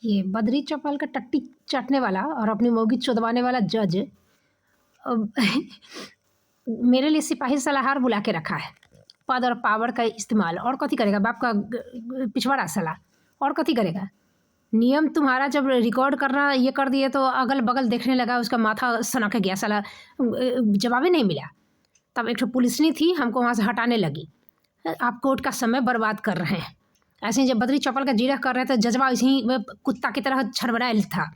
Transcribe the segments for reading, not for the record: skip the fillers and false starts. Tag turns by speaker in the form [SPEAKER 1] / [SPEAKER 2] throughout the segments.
[SPEAKER 1] ये बद्री चौपाल का टट्टी चाटने वाला और अपनी मौगी चोदवाने वाला जज अब मेरे लिए सिपाही सलाहकार बुला के रखा है। पद और पावर का इस्तेमाल और कथी करेगा, बाप का पिछवाड़ा साला, और कथी करेगा। नियम तुम्हारा जब रिकॉर्ड करना ये कर दिए तो अगल बगल देखने लगा, उसका माथा सनक गया साला, जवाब ही नहीं मिला। तब एक पुलिसनी थी, हमको वहाँ से हटाने लगी। आप कोर्ट का समय बर्बाद कर रहे हैं। ऐसे ही जब बद्री चौपाल का जीरा कर रहे थे, जजवा ऐसे ही कुत्ता की तरह छड़बड़ाया था।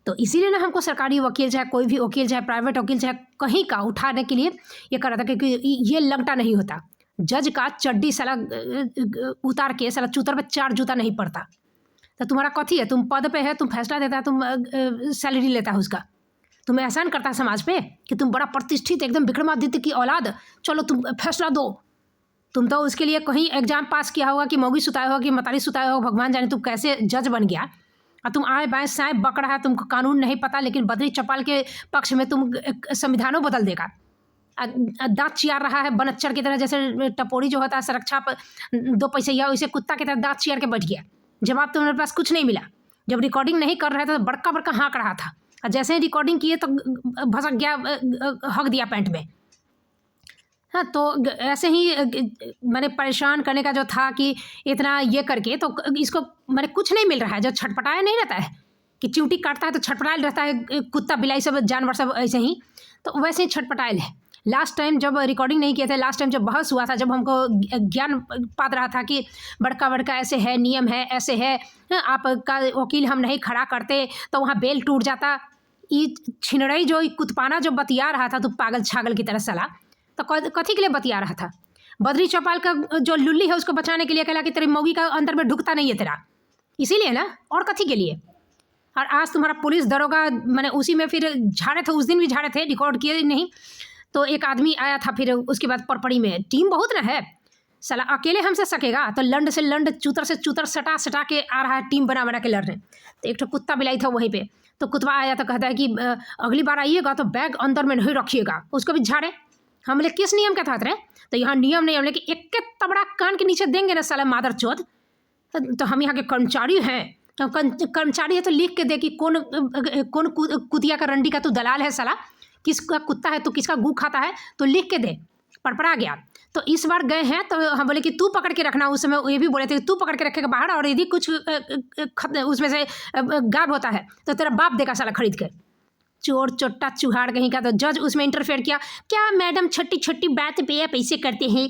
[SPEAKER 1] तो इसीलिए ना हमको सरकारी वकील, चाहे कोई भी वकील, चाहे प्राइवेट वकील, चाहे कहीं का उठाने के लिए ये कर रहा था, क्योंकि ये लगता नहीं होता। जज का चड्डी साला उतार के साला चूतर पे 4 जूता नहीं पड़ता। तो तुम्हारा कथी है, तुम पद पे है, तुम फैसला देता है, तुम सैलरी लेता है उसका, तुम्हें एहसान करता है समाज पे कि तुम बड़ा प्रतिष्ठित एकदम विक्रमादित्य की औलाद, चलो तुम फैसला दो। तुम तो उसके लिए कहीं एग्जाम पास किया होगा कि मौगी सुताया होगा कि मतारी सुताया होगा, भगवान जाने तुम कैसे जज बन गया। और तुम आए बाएं साए बक रहा है, तुमको कानून नहीं पता, लेकिन बद्री चौपाल के पक्ष में तुम संविधानों बदल देगा। दांत चियार रहा है बनच्चर की तरह, जैसे टपोरी जो होता है सुरक्षा पर 2 पैसैया, वैसे कुत्ता की तरह दांत चियार के बैठ गया। जवाब तुम्हारे पास कुछ नहीं मिला। जब रिकॉर्डिंग नहीं कर रहे थे तो बड़का बड़का हाँक रहा था, और जैसे ही रिकॉर्डिंग किए तो भसक गया, हक दिया पैंट में। हाँ, तो ऐसे ही मैंने परेशान करने का जो था कि इतना ये करके तो इसको मैंने कुछ नहीं मिल रहा है। जो छटपटाया नहीं रहता है कि चिंटी काटता है तो छटपटाया रहता है, कुत्ता बिलाई सब जानवर सब ऐसे ही, तो वैसे ही छटपटाए है। लास्ट टाइम जब रिकॉर्डिंग नहीं किए थे, लास्ट टाइम जब बहस हुआ था, जब हमको ज्ञान पात रहा था कि बड़का बड़का ऐसे है, नियम है, ऐसे है, आपका वकील हम नहीं खड़ा करते तो वहाँ बेल टूट जाता। ये छिनड़ई जो कुतपाना जो बतिया रहा था, तो पागल छागल की तरह सला, तो कथी के लिए बतिया रहा था। बद्री चौपाल का जो लुल्ली है उसको बचाने के लिए, कहला कि तेरी मौगी का अंदर में ढुकता नहीं है तेरा, इसीलिए ना, और कथी के लिए। और आज तुम्हारा पुलिस दरोगा, मैंने उसी में फिर झाड़े थे, उस दिन भी झाड़े थे, रिकॉर्ड किए नहीं। तो एक आदमी आया था, फिर उसके बाद परपड़ी में टीम बहुत ना है साला, अकेले हमसे सकेगा तो लंड से लंड, चूतर से चूतर सटा सटा के आ रहा है, टीम बना बना के लड़ रहे। तो एक कुत्ता बिलाई था वहीं पे, तो कुत्ता आया तो कहता है कि अगली बार आइएगा तो बैग अंदर में नहीं रखिएगा, उसको भी झाड़े। हम बोले किस नियम के तहत रहे, तो यहाँ नियम नहीं, हम बोले कि एक तबड़ा कान के नीचे देंगे ना साला मादर चौथ, तो हम यहाँ के कर्मचारी हैं, तो कर्मचारी है तो लिख के दे कि कौन कुतिया का रंडी का तू दलाल है साला, किसका कुत्ता है तो किसका गू खाता है, तो लिख के दे। पड़पड़ा गया। तो इस बार गए हैं तो हम बोले कि तू पकड़ के रखना, उस समय ये भी बोले थे तू पकड़ के रखेगा बाहर, और यदि कुछ उसमें से गायब होता है तो तेरा बाप देगा साला खरीद के। चोर चोट्टा चुहाड़ कहीं का। तो जज उसमें इंटरफेयर किया, क्या मैडम छोटी छोटी बात पे आप ऐसे करते हैं।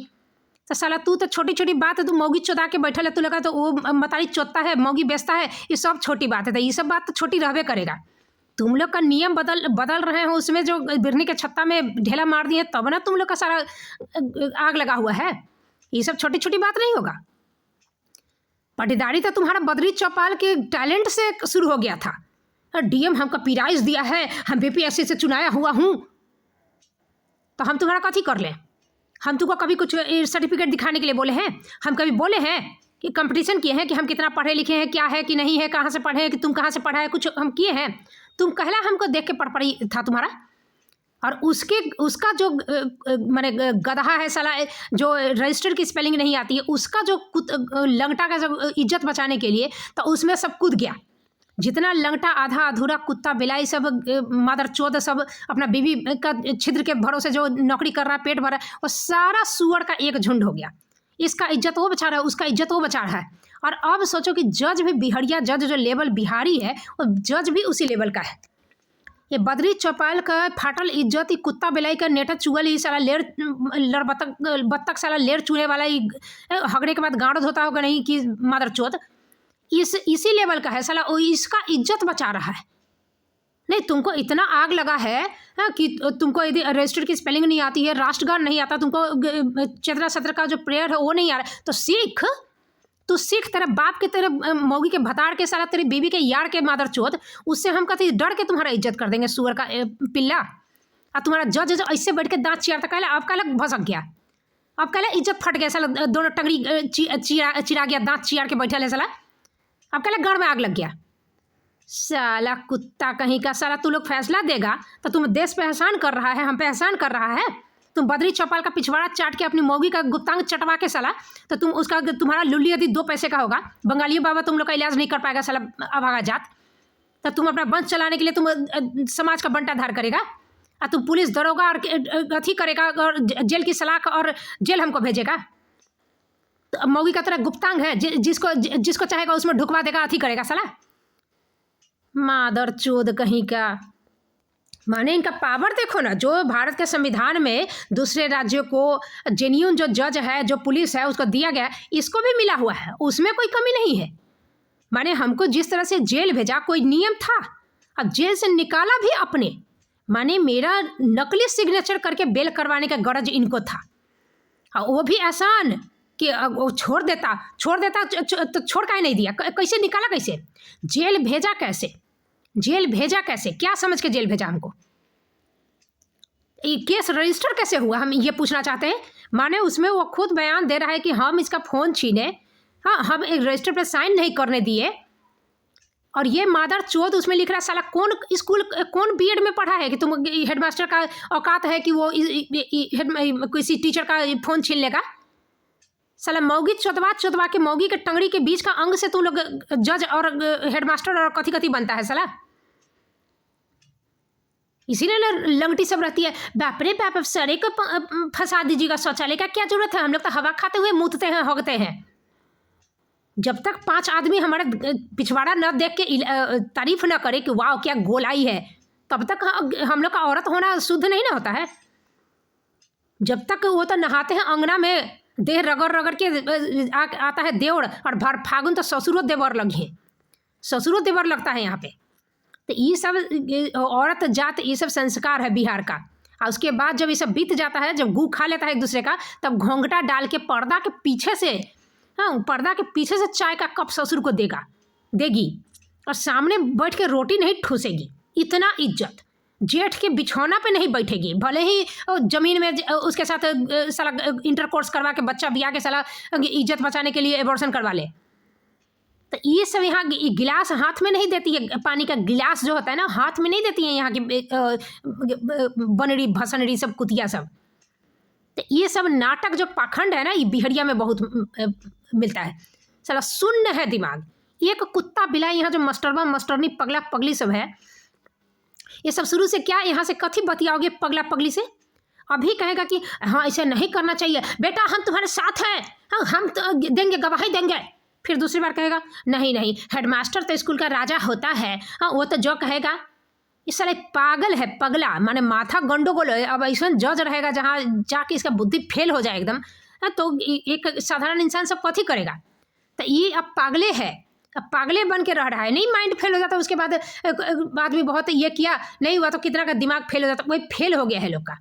[SPEAKER 1] तो साला तू तो छोटी छोटी बात है, तू मौगी चोदा के बैठल है, तू लगा तो वो मतारी चोता है, मौगी बेचता है, ये सब छोटी बात है। तो ये सब बात तो छोटी रहबे करेगा। तुम लोग का नियम बदल रहे हो, उसमें जो बिरनी के छत्ता में ढेला मार दिए तब ना तुम लोग का सारा आग लगा हुआ है। ये सब छोटी छोटी बात नहीं होगा। पटीदारी तो तुम्हारा बद्री चौपाल के टैलेंट से शुरू हो गया था। डीएम हमको प्राइज दिया है, हम बीपीएससी से चुनाया हुआ हूँ, तो हम तुम्हारा कथी कर लें। हम तुमको कभी कुछ सर्टिफिकेट दिखाने के लिए बोले हैं? हम कभी बोले हैं कि कंपटीशन किए हैं कि हम कितना पढ़े लिखे हैं, क्या है कि नहीं है, कहाँ से पढ़े हैं, कि तुम कहाँ से पढ़ा है, कुछ हम किए हैं? तुम कहला हमको देख के पढ़ था तुम्हारा। और उसका जो माने गधा है साला, जो रजिस्टर की स्पेलिंग नहीं आती है, उसका जो लंगटा का जो इज्जत बचाने के लिए, तो उसमें सब कूद गया। जितना लंगटा आधा अधूरा कुत्ता बिलाई सब मादर चौद सब अपना बीवी का छिद्र के भरोसे जो नौकरी कर रहा है, पेट भर रहा है, वो सारा सुअर का एक झुंड हो गया। इसका इज्जत वो बचा रहा है, उसका इज्जत वो बचा रहा है। और अब सोचो कि जज भी बिहड़िया जज, जो लेवल बिहारी है वो जज भी उसी लेवल का है। ये बद्री चौपाल का फाटल इज्जत, कुत्ता बिलाई का नेटा चुगल, ये साला लेर लड़ बत्तख साला लेर चूहे वाला, हगड़े के बाद गाड़ धोता होगा नहीं कि मादर चौथ, इसी लेवल का है साला, इसका इज्जत बचा रहा है। नहीं, तुमको इतना आग लगा है कि तुमको यदि रजिस्टर की स्पेलिंग नहीं आती है, राष्ट्रगान नहीं आता, तुमको चेतरा सत्र का जो प्रेयर है वो नहीं आ रहा है, तो सीख, तू सीख। तेरे बाप के, तेरे मौगी के भताड़ के साला, तेरी बीवी के यार के मादर चौथ, उससे हम कहते डर के तुम्हारा इज्जत कर देंगे सुअर का पिल्ला। और तुम्हारा जज जो ऐसे बैठ के दांत चियारता, कहला अब कहला भसक गया, अब कहला इज्जत फट गया साला, दोनों टंगड़ी चिरा गया, दांत चियार के बैठा है साला, अब कहला गाड़ में आग लग गया। साला कुत्ता कहीं का साला, तू लोग फैसला देगा तो तुम देश पे एहसान कर रहा है, हम पे एहसान कर रहा है। तुम बद्री चौपाल का पिछवाड़ा चाट के अपनी मौगी का गुप्तांग चटवा के साला, तो तुम उसका तुम्हारा लुल्ली यदि 2 पैसे का होगा, बंगाली बाबा तुम लोग का इलाज नहीं कर पाएगा साला अभागा जात, तो तुम अपना वंश चलाने के लिए तुम समाज का बंटाधार करेगा, और तुम पुलिस दरोगा और अथी करेगा और जेल की सलाह और जेल हमको भेजेगा। तो मौगी का तरह गुप्तांग है, जिसको चाहेगा उसमें ढुकवा देगा, अथी करेगा साला। मादर चोद कहीं का। माने इनका पावर देखो ना, जो भारत के संविधान में दूसरे राज्यों को जेन्यून जो जज है, जो पुलिस है, उसको दिया गया, इसको भी मिला हुआ है, उसमें कोई कमी नहीं है। माने हमको जिस तरह से जेल भेजा कोई नियम था, और जेल से निकाला भी अपने, माने मेरा नकली सिग्नेचर करके बेल करवाने का गरज इनको था, और वो भी आसान कि वो छोड़ देता तो छोड़ काहे नहीं दिया, कैसे निकाला, कैसे जेल भेजा, कैसे क्या समझ के जेल भेजा हमको, ये केस रजिस्टर कैसे हुआ, हम ये पूछना चाहते हैं। माने उसमें वो खुद बयान दे रहा है कि हम इसका फ़ोन छीने, हाँ हम एक रजिस्टर पर साइन नहीं करने दिए, और ये मादर चोद उसमें लिख रहा है साला कौन स्कूल कौन बीएड में पढ़ा है कि तुम हेडमास्टर का औकात है कि वो किसी टीचर का फ़ोन छीन लेगा। साला मौगी चोदवा के मौगी के टंगड़ी के बीच का अंग से तुम लोग जज और हेडमास्टर और कथी बनता है साला। इसीलिए लंगटी सब रहती है, बाप रे बाप सरे को फंसा दीजिएगा, शौचालय का क्या जरूरत है, हम लोग तो हवा खाते हुए मूतते हैं, होगते हैं। जब तक 5 आदमी हमारे पिछवाड़ा न देख के तारीफ न करे कि वाह क्या गोलाई है, तब तक हम लोग का औरत होना शुद्ध नहीं ना होता है। जब तक वो तो नहाते हैं अंगना में, देह रगड़ के आता है देवर, और भर फागुन तो ससुरो देवर लगी, ससुरो देवर लगता है यहाँ पे। तो ये सब औरत जात, ये सब संस्कार है बिहार का। और उसके बाद जब ये सब बीत जाता है, जब गू खा लेता है एक दूसरे का, तब घोंघटा डाल के पर्दा के पीछे से, हाँ पर्दा के पीछे से चाय का कप ससुर को देगी, और सामने बैठ के रोटी नहीं ठूसेगी। इतना इज्जत, जेठ के बिछौना पे नहीं बैठेगी, भले ही जमीन में उसके साथ साला इंटरकोर्स करवा के बच्चा बिया के साला इज्जत बचाने के लिए एबॉर्शन करवा ले। तो ये सब यहाँ गिलास हाथ में नहीं देती है, पानी का गिलास जो होता है ना हाथ में नहीं देती है यहाँ की बनड़ी भसनड़ी सब कुतिया सब। तो ये सब नाटक जो पाखंड है ना, ये बिहड़िया में बहुत मिलता है। साला शून्य है दिमाग। एक कुत्ता बिलाई यहाँ जो मास्टरबा मास्टरनी पगला पगली सब है, ये सब शुरू से क्या यहाँ से कथी बतियाओगे पगला पगली से। अभी कहेगा कि हाँ ऐसे नहीं करना चाहिए बेटा, हम तुम्हारे साथ हैं, हाँ हम तो देंगे, गवाही देंगे। फिर दूसरी बार कहेगा नहीं नहीं हेडमास्टर तो स्कूल का राजा होता है, हाँ वो तो जो कहेगा। इस साला पागल है, पगला, माने माथा गंडोगोल है। अब ऐसा जज रहेगा जहाँ जाके इसका बुद्धि फेल हो जाए एकदम, तो एक साधारण इंसान सब कथी करेगा। तो ये अब पागले है, अब पागले बन के रह रहा है। नहीं माइंड फेल हो जाता उसके बाद भी बहुत ये किया नहीं हुआ तो कितना का दिमाग फेल हो जाता, वही फेल हो गया है लोग का।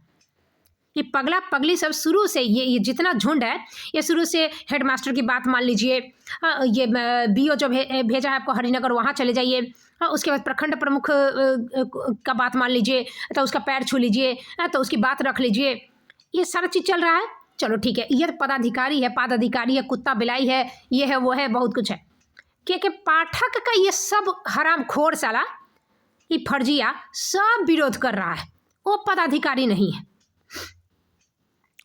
[SPEAKER 1] ये पगला पगली सब शुरू से ये जितना झुंड है, ये शुरू से हेडमास्टर की बात मान लीजिए, ये बीओ जो भेजा है आपको हरिनगर वहाँ चले जाइए, उसके बाद प्रखंड प्रमुख का बात मान लीजिए, तो उसका पैर छू लीजिए, तो उसकी बात रख लीजिए, ये सारा चीज़ चल रहा है। चलो ठीक है, ये तो पदाधिकारी है, पादाधिकारी है, कुत्ता बिलाई है, ये है वो है, बहुत कुछ है। कि पाठक का ये सब हराम खोर साला, ये फर्जिया सब विरोध कर रहा है। वो पदाधिकारी नहीं है,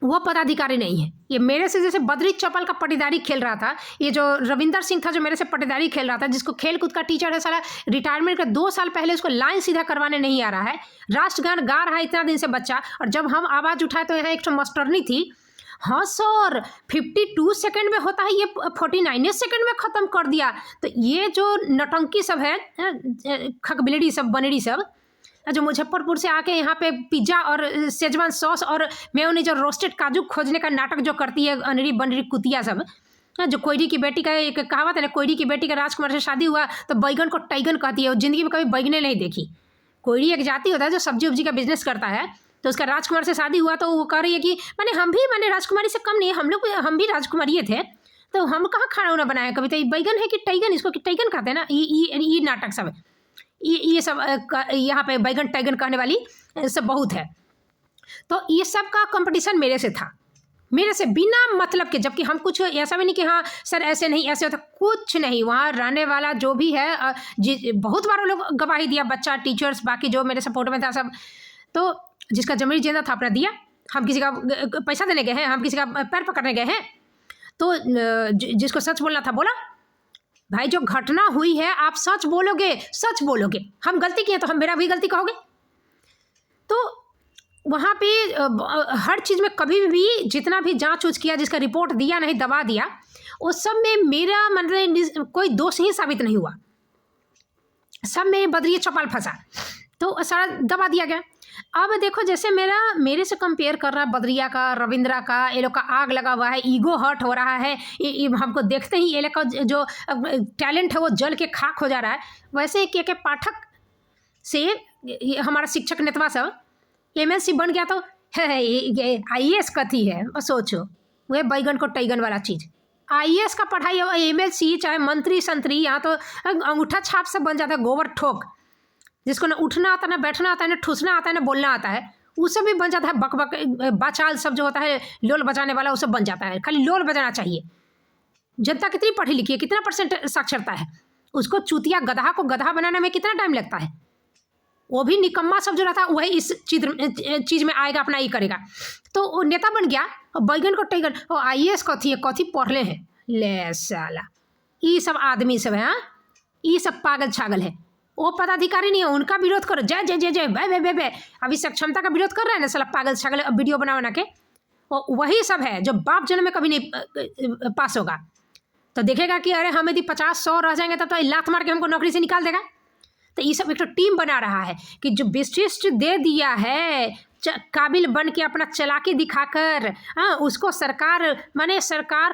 [SPEAKER 1] वो पदाधिकारी नहीं है। ये मेरे से जैसे बद्री चौपाल का पटीदारी खेल रहा था, ये जो रविंदर सिंह था जो मेरे से पटीदारी खेल रहा था, जिसको खेल कूद का टीचर है साला, रिटायरमेंट का 2 साल पहले उसको लाइन सीधा करवाने नहीं आ रहा है, राष्ट्रगान गा रहा है इतना दिन से बच्चा। और जब हम आवाज़ उठाए तो यहाँ एक मास्टरनी थी, हाँ सर 52 सेकंड में होता है, ये 49 सेकंड में ख़त्म कर दिया। तो ये जो नटंकी सब है, खकबिलड़ी सब बनेड़ी सब, जो मुजफ्फरपुर से आके यहाँ पे पिज्ज़ा और शेजवान सॉस और मेयोनीज और रोस्टेड काजू खोजने का नाटक जो करती है अनरी बनरी कुतिया सब, जो कोयरी की बेटी का एक कहावत है ना, कोयरी की बेटी का राजकुमार से शादी हुआ तो बैगन को टाइगन कहती है। वो जिंदगी में कभी बैगने नहीं देखी। कोयरी एक जाति होता है जो सब्जी उब्जी का बिजनेस करता है, तो उसका राजकुमार से शादी हुआ तो वो कह रही है कि मैंने राजकुमारी से कम नहीं है, हम भी राजकुमारी थे, तो हम कहाँ खाना उना बनाया कभी, तो ये बैगन है कि टाइगन, इसको टाइगन कहते हैं ना। ये नाटक सब है, ये सब यहाँ पे बैगन टाइगन कहने वाली सब बहुत है। तो ये सब का कंपटीशन मेरे से था, मेरे से बिना मतलब के। जबकि हम कुछ ऐसा भी नहीं कि हाँ सर ऐसे नहीं ऐसे होता, कुछ नहीं। वहाँ रहने वाला जो भी है, बहुत बार लोग गवाही दिया, बच्चा, टीचर्स, बाकी जो मेरे सपोर्ट में था सब। तो जिसका जमीन जिंदा था अपना दिया, हम किसी का पैसा देने गए हैं, हम किसी का पैर पकड़ने गए हैं? तो जिसको सच बोलना था बोला। भाई जो घटना हुई है आप सच बोलोगे, सच बोलोगे। हम गलती किए तो हम मेरा भी गलती कहोगे। तो वहाँ पे हर चीज़ में कभी भी जितना भी जांच उच किया, जिसका रिपोर्ट दिया नहीं दबा दिया, उस सब में मेरा मतलब कोई दोष ही साबित नहीं हुआ। सब में बदरिया चौपाल फंसा, तो सारा दबा दिया गया। अब देखो जैसे मेरे से कंपेयर कर रहा है बदरिया का, रविंद्रा का, ये लोग का आग लगा हुआ है, ईगो हर्ट हो रहा है, ये हमको देखते ही ये लोग का जो टैलेंट है वो जल के खाक हो जा रहा है। वैसे के पाठक से हमारा शिक्षक नेतवा सब MLC बन गया तो IAS कथी है, सोचो वह बैगन को टैगन वाला चीज़। IAS का पढ़ाई MLC चाहे मंत्री संतरी, यहाँ तो अंगूठा छाप से बन जाता है, गोबर ठोक, जिसको ना उठना आता, ना बैठना आता है, ना ठूसना आता है, ना बोलना आता है, वो सब भी बन जाता है। बक बक बाचाल सब जो होता है लोल बजाने वाला, वो सब बन जाता है। खाली लोल बजाना चाहिए। जनता कितनी पढ़ी लिखी है, कितना % साक्षरता है, उसको चूतिया गधा को गधा बनाने में कितना टाइम लगता है। वो भी निकम्मा सब जो रहता है वही इस चीज़ में आएगा, अपना ये करेगा। तो वो नेता बन गया और बैगन को टैगन, और IAS कथी है, कथी पढ़ले हैं, ले साला ये सब आदमी सब है। हाँ, ये सब पागल छागल है। वो पदाधिकारी नहीं है, उनका विरोध करो, जय जय जय जय वे वे वे। अभी सक्षमता का विरोध कर रहे हैं ना साला पागल छागल, वीडियो बना के। और वही सब है जो बाप जन्म में कभी नहीं पास होगा। तो देखेगा कि अरे हम यदि 50-100 रह जाएंगे तब तो लात मार के हमको नौकरी से निकाल देगा। तो ये सब एक तो टीम बना रहा है कि जो विशिष्ट दे दिया है, काबिल बन के अपना चलाकी दिखाकर, हाँ, उसको सरकार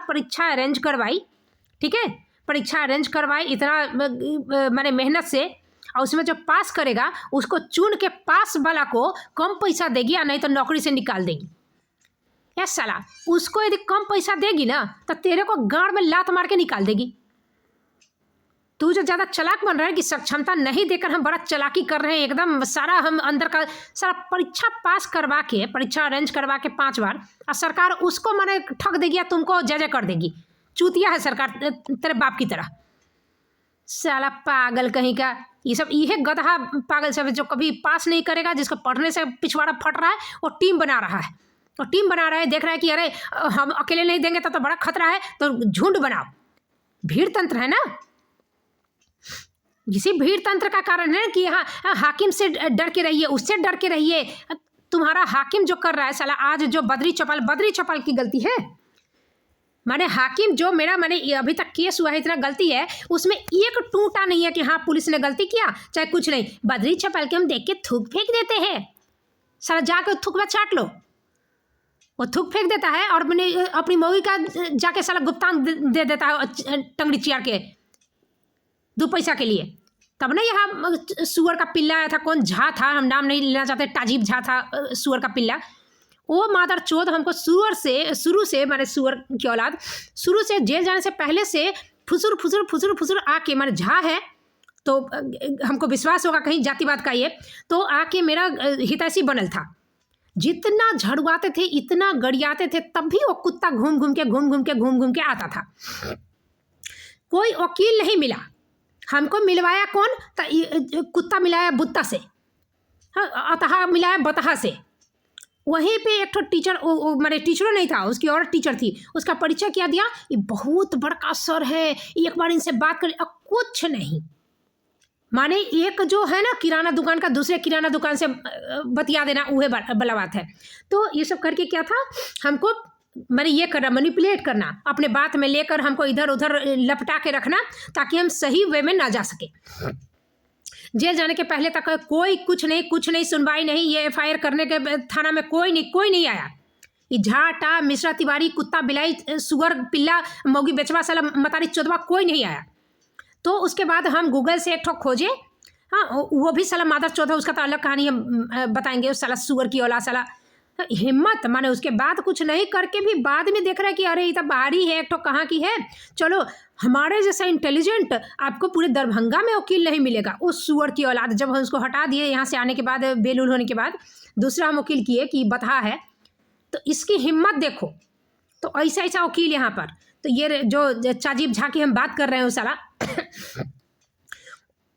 [SPEAKER 1] परीक्षा अरेंज करवाई, ठीक है, परीक्षा अरेंज करवाई इतना माने मेहनत से, और उसमें जो पास करेगा उसको चुन के पास वाला को कम पैसा देगी, या नहीं तो नौकरी से निकाल देगी। या साला उसको यदि कम पैसा देगी ना तो तेरे को गाड़ में लात मार के निकाल देगी। तू जो ज़्यादा चालाक बन रहा है कि सक्षमता नहीं देकर हम बड़ा चालाकी कर रहे हैं, एकदम सारा हम अंदर का सारा परीक्षा पास करवा के, परीक्षा अरेंज करवा के 5 बार, और सरकार उसको माने ठग देगी या तुमको जय कर देगी। चूतिया है सरकार तेरे बाप की तरह। साला पागल कहीं का, ये सब ये गधा पागल सब जो कभी पास नहीं करेगा, जिसको पढ़ने से पिछवाड़ा फट रहा है, वो टीम बना रहा है। और टीम बना रहा है, देख रहा है कि अरे हम अकेले नहीं देंगे तो बड़ा खतरा है, तो झुंड बनाओ। भीड़ तंत्र है ना, इसी भीड़ तंत्र का कारण है कि हाँ, हाकिम से डर के रहिए, उससे डर के रहिए। तुम्हारा हाकिम जो कर रहा है साला, आज जो बद्री चौपाल की गलती है, माने हाकिम जो मेरा माने अभी तक केस हुआ है, इतना गलती है उसमें एक टूटा नहीं है कि हाँ पुलिस ने गलती किया, चाहे कुछ नहीं। बद्री चौपाल के हम देख के थूक फेंक देते हैं, साला जाके थूक छाट लो। वो थूक फेंक देता है और अपनी मौगी का जाके साला गुप्तान दे देता है टंगड़ी चियार के 2 पैसा के लिए। तब ना यहाँ सुअर का पिल्ला आया था, कौन झा था, हम नाम नहीं लेना चाहते, ताजीब झा था सुअर का पिल्ला। वो मादर चोद हमको शुरू से माने सुअर की औलाद शुरू से जेल जाने से पहले से फुसुर आके, माने झा है तो हमको विश्वास होगा कहीं जातिवाद का ये, तो आके मेरा हितैषी बनल था। जितना झड़वाते थे, इतना गड़ियाते थे, तब भी वो कुत्ता घूम घूम के आता था। कोई वकील नहीं मिला, हमको मिलवाया कौन, कुत्ता मिलाया बुत्ता से, अतः मिलाया बतहा से। वहीं पे एक तो टीचर, माने टीचरों नहीं था, उसकी और टीचर थी, उसका परिचय क्या दिया, ये बहुत बड़का सर है, एक बार इनसे बात कर। कुछ नहीं, माने एक जो है ना किराना दुकान का दूसरे किराना दुकान से बतिया देना, वह बला बात है। तो ये सब करके क्या था, हमको माने ये करना, मैनिपुलेट करना, अपने बात में लेकर हमको इधर उधर लपटा के रखना, ताकि हम सही वे में ना जा सके। जेल जाने के पहले तक कोई कुछ नहीं सुनवाई नहीं, ये FIR करने के थाना में कोई नहीं आया। ये झाटा मिश्रा तिवारी, कुत्ता बिलाई, सुअर पिल्ला, मौगी बेचवा साला मतारी चोदवा, कोई नहीं आया। तो उसके बाद हम गूगल से एक ठो खोजे, हाँ, वो भी साला मादर चौथा, उसका तो अलग कहानी हम बताएंगे। उस साला सुअर की औलाद साला हिम्मत, माने उसके बाद कुछ नहीं करके भी बाद में देख रहा है कि अरे ये तो बाहरी है, एक ठो कहाँ की है। चलो, हमारे जैसा इंटेलिजेंट आपको पूरे दरभंगा में वकील नहीं मिलेगा। उस सुअर की औलाद जब हम उसको हटा दिए यहाँ से आने के बाद, बेलूल होने के बाद, दूसरा हम वकील किए कि बतहा है, तो इसकी हिम्मत देखो। तो ऐसा वकील यहाँ पर, तो ये जो चाजीब झा की हम बात कर रहे हैं, वो साला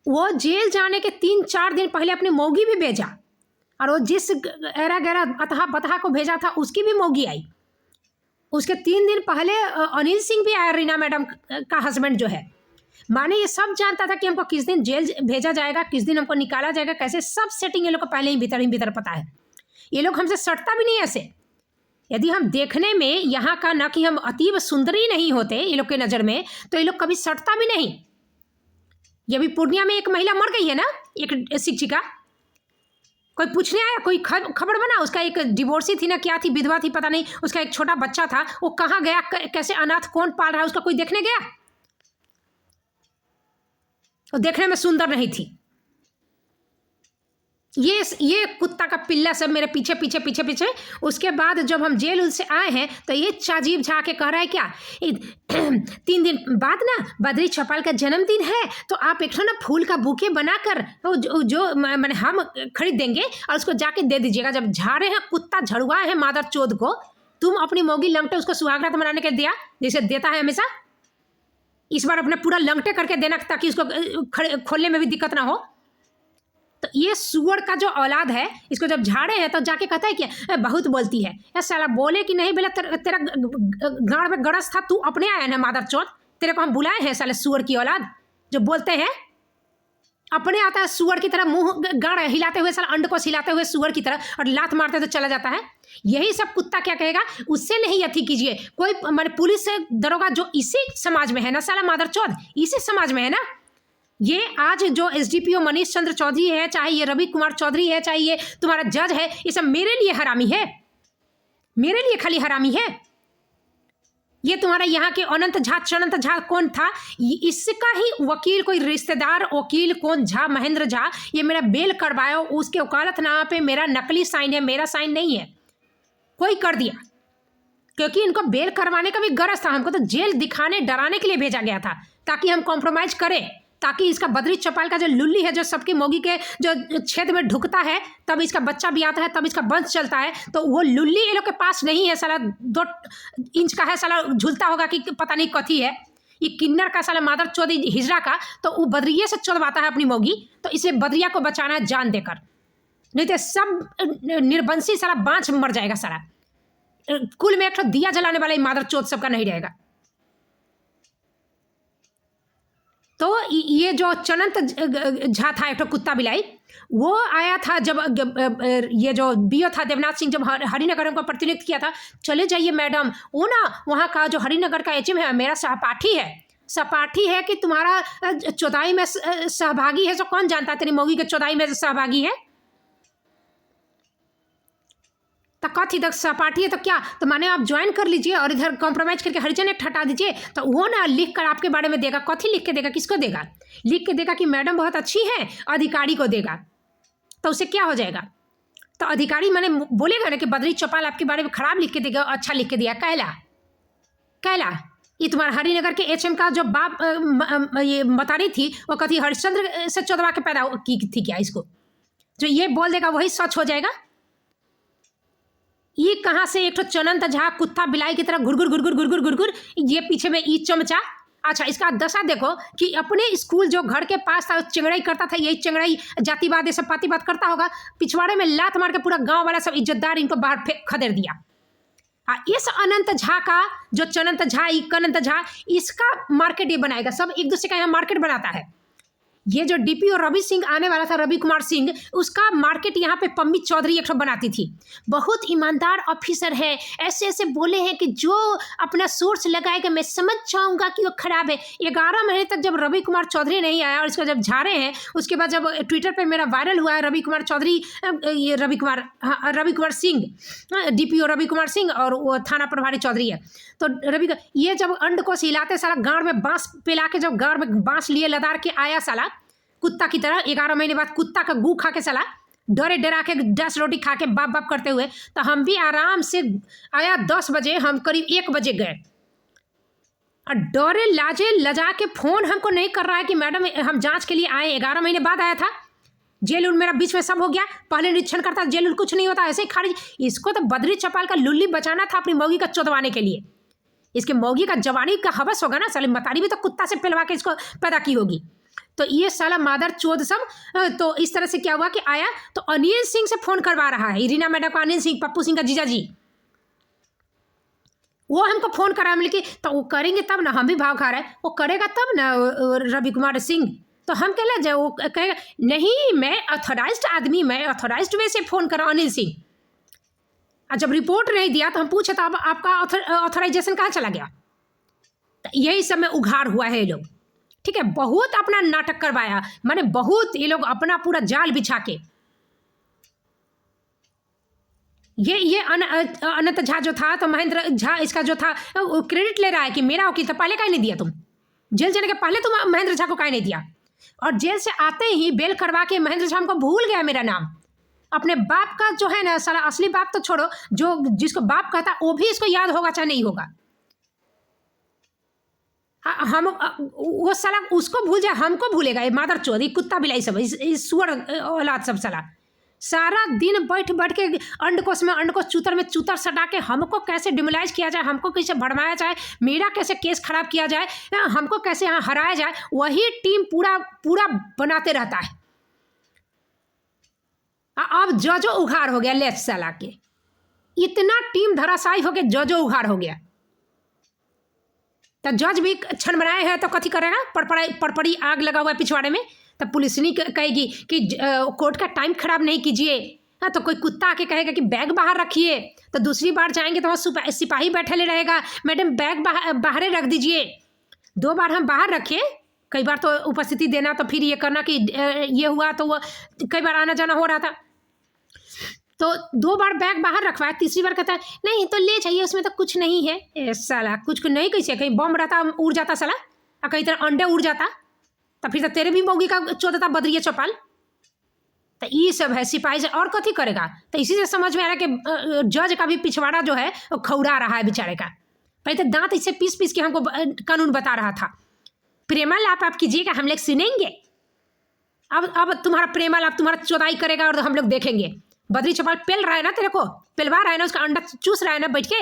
[SPEAKER 1] वो जेल जाने के 3-4 दिन पहले अपनी मौगी भी भेजा, और वो जिस एरा गैरा अतहा बतहा को भेजा था उसकी भी मौगी आई। उसके 3 दिन पहले अनिल सिंह भी आया, रीना मैडम का हस्बैंड जो है। माने ये सब जानता था कि हमको किस दिन जेल भेजा जाएगा, किस दिन हमको निकाला जाएगा, कैसे, सब सेटिंग ये लोग को पहले ही भीतर पता है। ये लोग हमसे सटता भी नहीं ऐसे। यदि हम देखने में यहाँ का ना कि हम अतीब सुंदरी नहीं होते ये लोग के नज़र में, तो ये लोग कभी सटता भी नहीं। ये भी पूर्णिया में एक महिला मर गई है ना, एक शिक्षिका, कोई पूछने आया, कोई खबर बना? उसका एक डिवोर्सी थी ना, क्या थी, विधवा थी, पता नहीं, उसका एक छोटा बच्चा था, वो कहाँ गया, कैसे अनाथ, कौन पाल रहा है उसका, कोई देखने गया? वो देखने में सुंदर नहीं थी। ये कुत्ता का पिल्ला सब मेरे पीछे पीछे पीछे पीछे। उसके बाद जब हम जेल से आए हैं तो ये चाजीब झा के कह रहा है क्या 3 दिन बाद ना बद्री चौपाल का जन्मदिन है, तो आप एक ना फूल का बुके बनाकर जो मैंने हम खरीद देंगे और उसको जाके दे दीजिएगा। जब झाड़े हैं कुत्ता, झड़ुआ है मादर चोद को, तुम अपनी मोगी लंगटे उसको सुहागरात मनाने के दिया जैसे देता है हमेशा। इस बार अपने पूरा लंगटे करके देना ताकि उसको खोलने में भी दिक्कत ना हो। तो ये सुअर का जो औलाद है, इसको जब झाड़े हैं तो जाके कहता है कि बहुत बोलती है। या साला बोले कि नहीं बोले, तेरा गाड़ में गड़स था, तू अपने आया ना मादर चौथ, तेरे को हम बुलाए हैं साले सुअर की औलाद जो बोलते हैं। अपने आता है सुअर की तरह, मुंह गाड़ हिलाते हुए, साला अंड को हिलाते हुए सुअर की तरह, और लात मारते तो चला जाता है। यही सब कुत्ता क्या कहेगा, उससे नहीं अथी कीजिए। कोई मैंने पुलिस से दरोगा जो इसी समाज में है ना साला मादर चौथ, इसी समाज में है ना। ये आज जो एसडीपीओ मनीष चंद्र चौधरी है, चाहे ये रवि कुमार चौधरी है, चाहे ये तुम्हारा जज है, ये सब मेरे लिए हरामी है, मेरे लिए खाली हरामी है। ये तुम्हारा यहाँ के अनंत झा, चनंत झा कौन था, इसका ही वकील, कोई रिश्तेदार वकील कौन झा, महेंद्र झा, ये मेरा बेल करवाया, उसके वकालतनामा पे मेरा नकली साइन है, मेरा साइन नहीं है, कोई कर दिया। क्योंकि इनको बेल करवाने का भी गरज था, हमको तो जेल दिखाने डराने के लिए भेजा गया था ताकि हम कॉम्प्रोमाइज करें, ताकि इसका बद्री चौपाल का जो लुल्ली है, जो सबकी मोगी के जो छेद में ढुकता है, तब इसका बच्चा भी आता है, तब इसका वंश चलता है, तो वो लुल्ली ये लोग के पास नहीं है। साला 2 इंच का है, साला झूलता होगा कि पता नहीं कथी है, ये किन्नर का साला मादर चौधरी हिजरा का, तो वो बद्रिये से चौदवाता है अपनी मोगी, तो इसलिए बद्रिया को बचाना है जान देकर, नहीं तो सब निर्वंशी साला बाँच मर जाएगा। साला कुल में एक तो दिया जलाने वाला मादर चौथ सबका नहीं रहेगा। तो ये जो चनंत झा था, एक तो कुत्ता बिलाई, वो आया था जब ये जो बीओ था देवनाथ सिंह, जब हरिनगर को प्रतिनिधित्व किया था, चले जाइए मैडम, वो ना वहाँ का जो हरिनगर का एचएम है मेरा सहपाठी है कि तुम्हारा चौथाई में सहभागी है, जो कौन जानता तेरी मोगी के चौथाई में सहभागी है, तो कथी तक सहपाठी है तो क्या, तो माने आप ज्वाइन कर लीजिए और इधर कॉम्प्रोमाइज करके हरिजन एक्ट हटा दीजिए। तो वो ना लिख कर आपके बारे में देगा, कथी लिख के देगा, किसको देगा, लिख के देगा कि मैडम बहुत अच्छी है, अधिकारी को देगा, तो उसे क्या हो जाएगा, तो अधिकारी मैंने बोलेगा ना कि बद्री चौपाल आपके बारे में खराब लिख के देगा, अच्छा लिख के दिया, कहला ये तुम्हारा हरिनगर के एचएम का जो बाप ये मतारी थी, वो कथी हरिश्चंद्र से चौदवा के पैदा की थी क्या, इसको जो ये बोल देगा वही सच हो जाएगा। ये कहाँ से एक तो चनंत झा कुत्ता बिलाई की तरह घुरघुर, ये पीछे में ई चमचा। अच्छा, इसका दशा देखो कि अपने स्कूल जो घर के पास था, चिंगड़ाई करता था, यही चिंगड़ाई जातिवाद ये सब पातिवाद करता होगा, पिछवाड़े में लात मार के पूरा गांव वाला सब इज्जतदार इनको बाहर खदेड़ दिया। इस अनंत झा का जो चनंत झा, कनंत झा, इसका मार्केट ये बनाएगा, सब एक दूसरे का यहाँ मार्केट बनाता है। ये जो डीपीओ रवि सिंह आने वाला था, रवि कुमार सिंह, उसका मार्केट यहाँ पे पम्मी चौधरी एक बनाती थी। बहुत ईमानदार ऑफिसर है, ऐसे ऐसे बोले हैं कि जो अपना सोर्स लगाएगा मैं समझ जाऊंगा कि वो खराब है। 11 महीने तक जब रवि कुमार चौधरी नहीं आया और इसको जब झाड़े हैं, उसके बाद जब ट्विटर पे मेरा वायरल हुआ है रवि कुमार चौधरी, ये रवि कुमार सिंह, डीपीओ रवि कुमार सिंह और वो थाना प्रभारी चौधरी है, तो ये जब अंड को हिलाते साला गाड़ में बांस पिला के, जब गाड़ में बांस लिए लदार के आया साला कुत्ता की तरह, 11 महीने बाद कुत्ता का गू खा के साला डरे डरा के 10 रोटी खा के बाप बाप करते हुए, तो हम भी आराम से आया 10 बजे, हम करीब 1 बजे गए और डरे लाजे लजा के फ़ोन हमको नहीं कर रहा है कि मैडम हम जांच के लिए आए। 11 महीने बाद आया था, जेल उल मेरा बीच में सब हो गया, पहले निरीक्षण करता, जेल उल कुछ नहीं होता, ऐसे ही खारिज। इसको तो बद्री चौपाल का लुल्ली बचाना था अपनी मौगी का चौदवाने के लिए। इसके मौगी का जवानी का हवस होगा ना, साले मतारी भी तो कुत्ता से पिलवा के इसको पैदा की होगी। तो ये साला मादर चोद सब तो इस तरह से क्या हुआ कि आया तो अनिल सिंह से फोन करवा रहा है, इरीना मैडम को अनिल सिंह, पप्पू सिंह का जीजा जी, वो हमको फोन करा मिल के, तो वो करेंगे तब ना, हम भी भाव खा रहे हैं, वो करेगा तब ना रवि कुमार सिंह, तो हम कह ले वो कहेगा नहीं मैं ऑथोराइज्ड आदमी, मैं ऑथोराइज्ड वे से फोन करा अनिल सिंह। और जब रिपोर्ट नहीं दिया तो हम पूछे तो अब आपका ऑथोराइजेशन कहाँ चला गया? तो यही सब में उघाड़ हुआ है ये लोग, ठीक है। बहुत अपना नाटक करवाया, माने बहुत ये लोग अपना पूरा जाल बिछा के, ये अनंत झा जो था तो महेंद्र झा इसका जो था क्रेडिट ले रहा है कि मेरा वकील था, पहले काहे नहीं दिया तुम? जेल जाने के पहले तुम महेंद्र झा को काहे नहीं दिया? और जेल से आते ही बेल करवा के महेंद्र झा हमको भूल गया मेरा नाम, अपने बाप का जो है ना साला असली बाप तो छोड़ो, जो जिसको बाप कहता वो भी इसको याद होगा चाहे नहीं होगा। हम वो साला उसको भूल जाए, हमको भूलेगा ये मादर चौधरी कुत्ता बिलाई सब, इस सुअर औलाद सब साला सारा दिन बैठ बैठ के अंडकोश में अंडकोश चूतर में चूतर सटा के हमको कैसे डिमोलाइज किया जाए, हमको कैसे भड़माया जाए, मेरा कैसे केस खराब किया जाए, हमको कैसे यहाँ हराया जाए, वही टीम पूरा पूरा बनाते रहता है। अब जजो उघाड़ हो गया, लेफ्ट साला के इतना टीम धराशायी हो गया, जजो उघाड़ हो गया। तो जज भी क्षण बनाए हैं तो कथी करेगा, पड़पड़ी आग लगा हुआ है पिछवाड़े में, तब पुलिस नहीं कहेगी कि कोर्ट का टाइम खराब नहीं कीजिए। हाँ, तो कोई कुत्ता आके कहेगा कि बैग बाहर रखिए, तो दूसरी बार जाएंगे तो वहाँ सिपाही बैठे ले रहेगा, मैडम बैग बाहर रख दीजिए। 2 बार हम बाहर रखे, कई बार तो उपस्थिति देना, तो फिर ये करना कि ये हुआ, तो वो कई बार आना जाना हो रहा था, तो 2 बार बैग बाहर रखवाया, तीसरी बार कहता है नहीं तो ले जाइए, उसमें तो कुछ नहीं है। साला कुछ नहीं, कैसे कहीं बम रहता उड़ जाता साला, और कहीं तरह अंडे उड़ जाता, तो फिर तो तेरे भी मौगी का चौदहता बदरिया चौपाल। तो ये सब है सिपाही से, और कथी करेगा? तो इसी से समझ में आ रहा है कि जज का भी पिछवाड़ा जो है वो खौरा रहा है बेचारे का। पहले तो दांत इससे पीस पीस के हमको कानून बता रहा था, प्रेमालाप आप कीजिएगा, हम लोग सुनेंगे। अब तुम्हारा प्रेमालाप तुम्हारा चौदाई करेगा और हम लोग देखेंगे। बदरी चौपाल पेल रहा है ना, तेरे को पेलवा रहा है ना, उसका अंडा चूस रहा है ना बैठ के,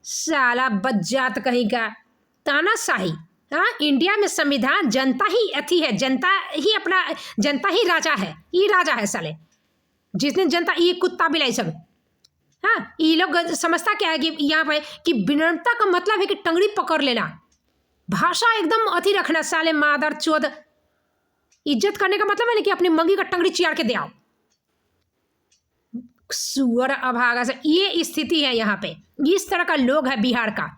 [SPEAKER 1] साला बज्जात कहीं का तानाशाही। हाँ, इंडिया में संविधान जनता ही अथी है, जनता ही राजा है, ये राजा है साले, जिसने जनता, ये कुत्ता बिलाई सब। हाँ, ये लोग समझता क्या है कि यहाँ पे कि विनम्रता का मतलब है कि टंगड़ी पकड़ लेना, भाषा एकदम अथी रखना, साले मादर चोद। इज्जत करने का मतलब है ना कि अपनी मंगी का टंगड़ी चियार के दे आओ, सुअर अभागा से। ये स्थिति है यहाँ पे, इस तरह का लोग है बिहार का।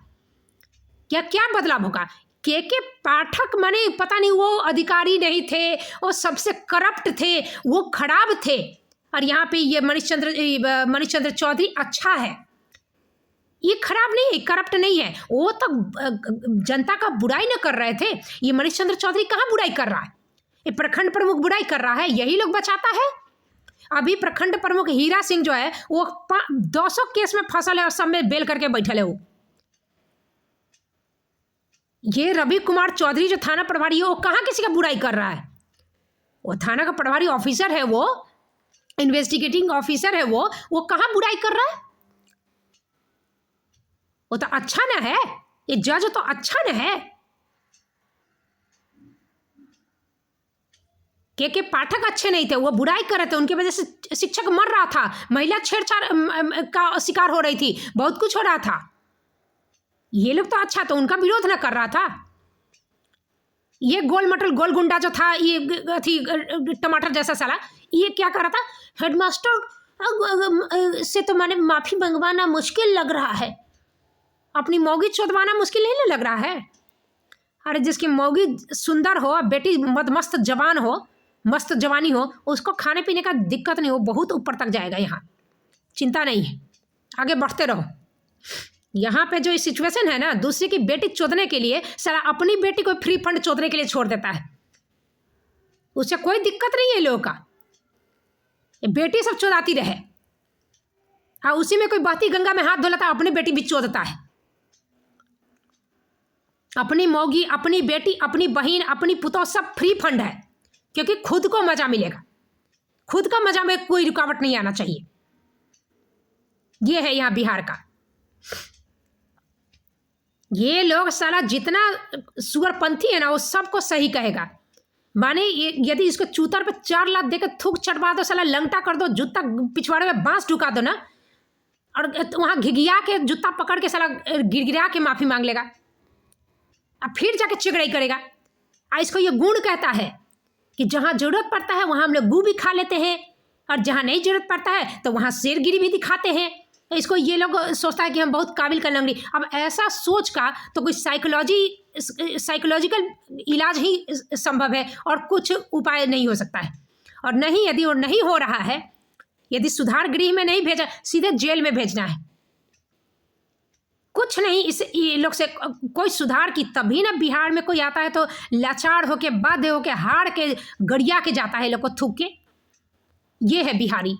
[SPEAKER 1] क्या बदलाव होगा? के पाठक माने पता नहीं, वो अधिकारी नहीं थे, वो सबसे करप्ट थे, वो खराब थे, और यहाँ पे ये मनीष चंद्र चौधरी अच्छा है, ये खराब नहीं है, करप्ट नहीं है, वो तो जनता का बुराई न कर रहे थे। ये मनीष चंद्र चौधरी कहाँ बुराई कर रहा है? ये प्रखंड प्रमुख बुराई कर रहा है, यही लोग बचाता है। अभी प्रखंड प्रमुख हीरा सिंह जो है वो 200 केस में फंसल है और सब में बेल करके बैठल है। वो ये रवि कुमार चौधरी जो थाना प्रभारी है, वो कहाँ किसी का बुराई कर रहा है? वो थाना का प्रभारी ऑफिसर है, वो इन्वेस्टिगेटिंग ऑफिसर है, वो कहाँ बुराई कर रहा है? वो तो अच्छा ना है, ये जज तो अच्छा ना है। के पाठक अच्छे नहीं थे, वो बुराई कर रहे थे, उनकी वजह से शिक्षक मर रहा था, महिला छेड़छाड़ का शिकार हो रही थी, बहुत कुछ हो रहा था। ये लोग तो अच्छा, तो उनका विरोध ना कर रहा था। ये गोल मटल गोल गुंडा जो था, ये थी टमाटर जैसा साला, ये क्या कर रहा था? हेडमास्टर से तो मैंने माफी मंगवाना मुश्किल लग रहा है, अपनी मौगी चोदवाना मुश्किल नहीं लग रहा है। अरे जिसकी मौगी सुंदर हो, बेटी मस्त जवान हो, मस्त जवानी हो, उसको खाने पीने का दिक्कत नहीं हो, बहुत ऊपर तक जाएगा, यहाँ चिंता नहीं है, आगे बढ़ते रहो। यहाँ पे जो सिचुएशन है ना, दूसरे की बेटी चोदने के लिए साला अपनी बेटी को फ्री फंड चोदने के लिए छोड़ देता है, उससे कोई दिक्कत नहीं है लोगों का, बेटी सब चोदाती रहे। हाँ, उसी में कोई बहती गंगा में हाथ धोलाता, अपनी बेटी भी चोदता है। अपनी मौगी, अपनी बेटी, अपनी बहन, अपनी पुतौ सब फ्री फंड है, क्योंकि खुद को मजा मिलेगा, खुद का मजा में कोई रुकावट नहीं आना चाहिए। ये है यहाँ बिहार का, ये लोग साला जितना सुअरपंथी है ना वो सबको सही कहेगा। माने यदि इसको चूतर पे 4 लात देकर थूक चटवा दो, साला लंगटा कर दो, जूता पिछवाड़े में बांस ढुका दो ना, और वहां घिघिया के जूता पकड़ के साला गिड़गिड़ा के माफी मांग लेगा, अब फिर जाके चिगड़ाई करेगा। इसको ये गुण कहता है कि जहां जरूरत पड़ता है वहां हम लोग गू भी खा लेते हैं, और जहां नहीं जरूरत पड़ता है तो वहां शेरगिरी भी दिखाते हैं। इसको ये लोग सोचता है कि हम बहुत काबिल कर लंगड़ी। अब ऐसा सोच का तो कोई साइकोलॉजिकल इलाज ही संभव है, और कुछ उपाय नहीं हो सकता है। और नहीं, यदि वो नहीं हो रहा है, यदि सुधार गृह में नहीं भेजा, सीधे जेल में भेजना है। कुछ नहीं ये लोग से कोई सुधार की। तभी ना बिहार में कोई आता है तो लाचार होके, बाध्य होके, हार के, गड़िया के जाता है लोग को थूक के। ये है बिहारी।